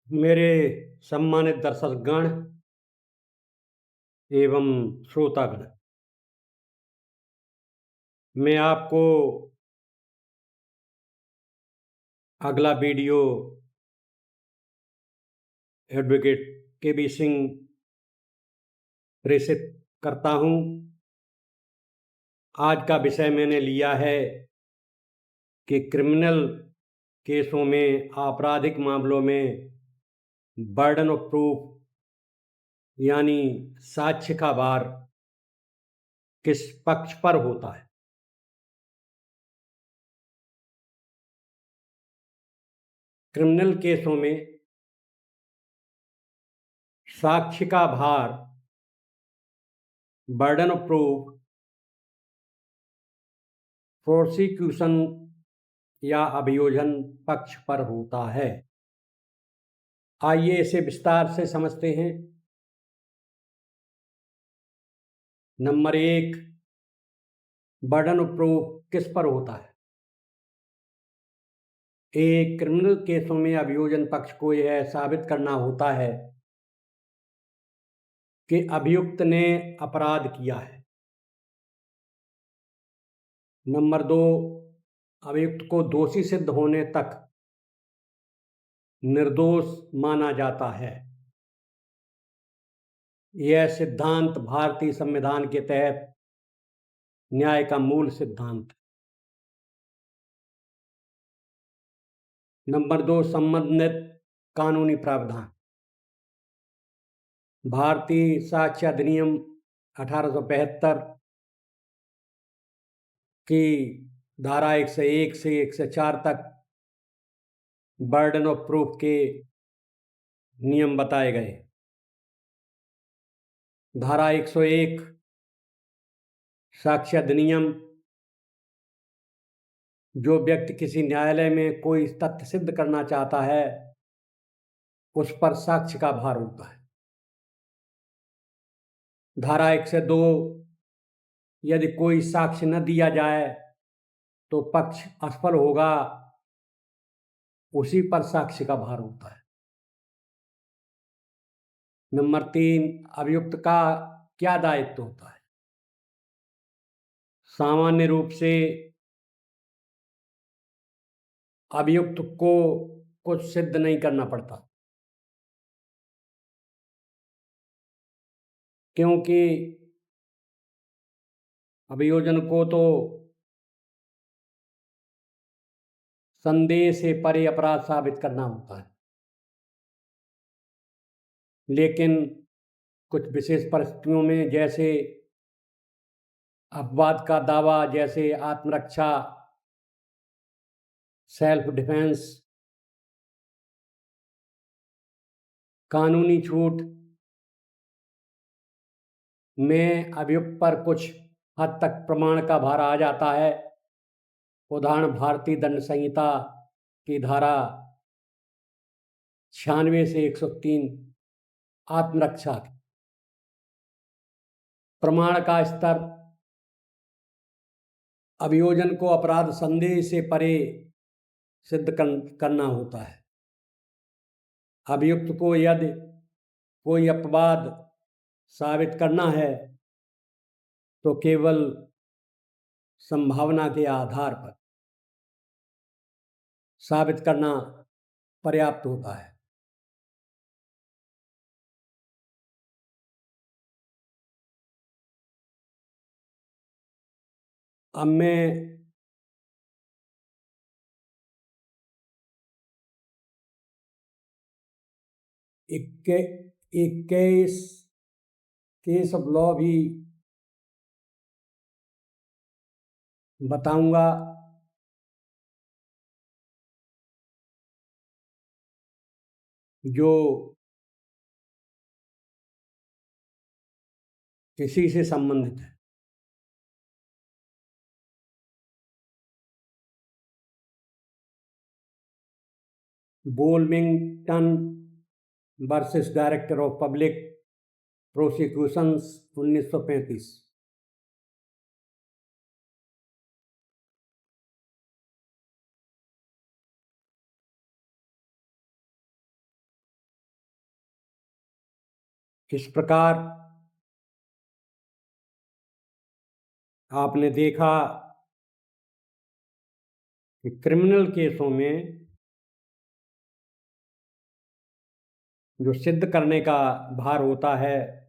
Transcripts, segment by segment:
मेरे सम्मानित दर्शकगण एवं श्रोतागण, मैं आपको अगला वीडियो एडवोकेट के.बी. सिंह प्रेषित करता हूं। आज का विषय मैंने लिया है कि क्रिमिनल केसों में, आपराधिक मामलों में बर्डन ऑफ प्रूफ यानी साक्ष्य का भार किस पक्ष पर होता है। क्रिमिनल केसों में साक्ष्य का भार, बर्डन ऑफ प्रूफ, प्रोसिक्यूशन या अभियोजन पक्ष पर होता है। आइए इसे विस्तार से समझते हैं। नंबर 1, बर्डन ऑफ प्रूफ किस पर होता है। एक क्रिमिनल केसों में अभियोजन पक्ष को यह साबित करना होता है कि अभियुक्त ने अपराध किया है। नंबर 2, अभियुक्त को दोषी सिद्ध होने तक निर्दोष माना जाता है। यह सिद्धांत भारतीय संविधान के तहत न्याय का मूल सिद्धांत। नंबर 2, संबंधित कानूनी प्रावधान। भारतीय साक्ष्य अधिनियम 1875 की धारा 101 से 104 तक बर्डन ऑफ प्रूफ के नियम बताए गए। धारा 101 साक्ष्य अधिनियम, जो व्यक्ति किसी न्यायालय में कोई तथ्य सिद्ध करना चाहता है उस पर साक्ष्य का भार होता है। धारा 102, यदि कोई साक्ष्य न दिया जाए तो पक्ष असफल होगा, उसी पर साक्ष्य का भार होता है। नंबर 3, अभियुक्त का क्या दायित्व होता है। सामान्य रूप से अभियुक्त को कुछ सिद्ध नहीं करना पड़ता, क्योंकि अभियोजन को तो संदेह से परे अपराध साबित करना होता है। लेकिन कुछ विशेष परिस्थितियों में, जैसे अपवाद का दावा, जैसे आत्मरक्षा, सेल्फ डिफेंस, कानूनी छूट में अभियुक्त पर कुछ हद तक प्रमाण का भार आ जाता है। उदाहरण भारतीय दंड संहिता की धारा 96 से 103 आत्मरक्षा। प्रमाण का स्तर अभियोजन को अपराध संदेह से परे सिद्ध करना होता है। अभियुक्त को यदि कोई अपवाद साबित करना है तो केवल संभावना के आधार पर साबित करना पर्याप्त होता है। अब मैं एक केस ऑफ लॉ भी बताऊंगा, जो इसी से संबंधित है। Bolmington versus director of public prosecutions 1935। इस प्रकार आपने देखा कि क्रिमिनल केसों में जो सिद्ध करने का भार होता है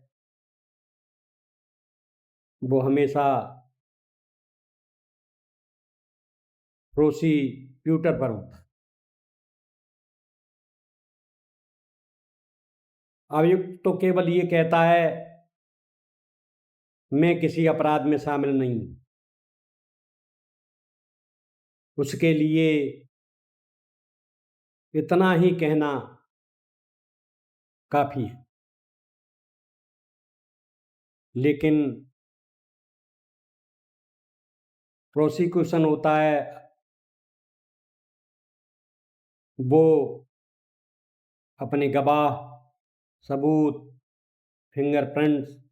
वो हमेशा प्रोसिक्यूटर पर होता है। अभियुक्त तो केवल ये कहता है मैं किसी अपराध में शामिल नहीं हूं। उसके लिए इतना ही कहना काफी है। लेकिन प्रोसिक्यूशन होता है वो अपने गवाह, सबूत, फिंगरप्रिंट्स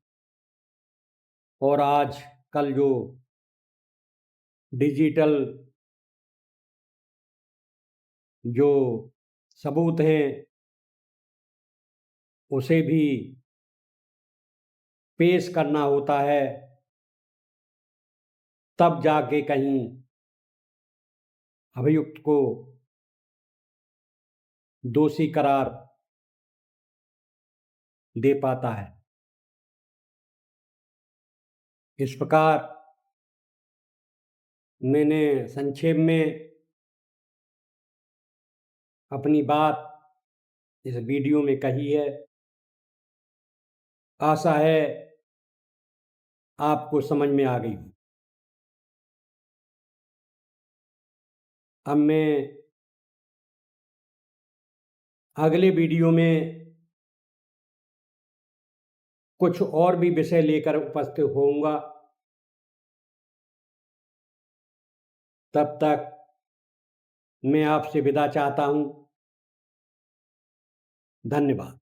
और आज कल जो डिजिटल जो सबूत हैं उसे भी पेश करना होता है, तब जाके कहीं अभियुक्त को दोषी करार दे पाता है। इस प्रकार मैंने संक्षेप में अपनी बात इस वीडियो में कही है। आशा है आपको समझ में आ गई हो। अब मैं अगले वीडियो में कुछ और भी विषय लेकर उपस्थित होऊंगा। तब तक मैं आपसे विदा चाहता हूं। धन्यवाद।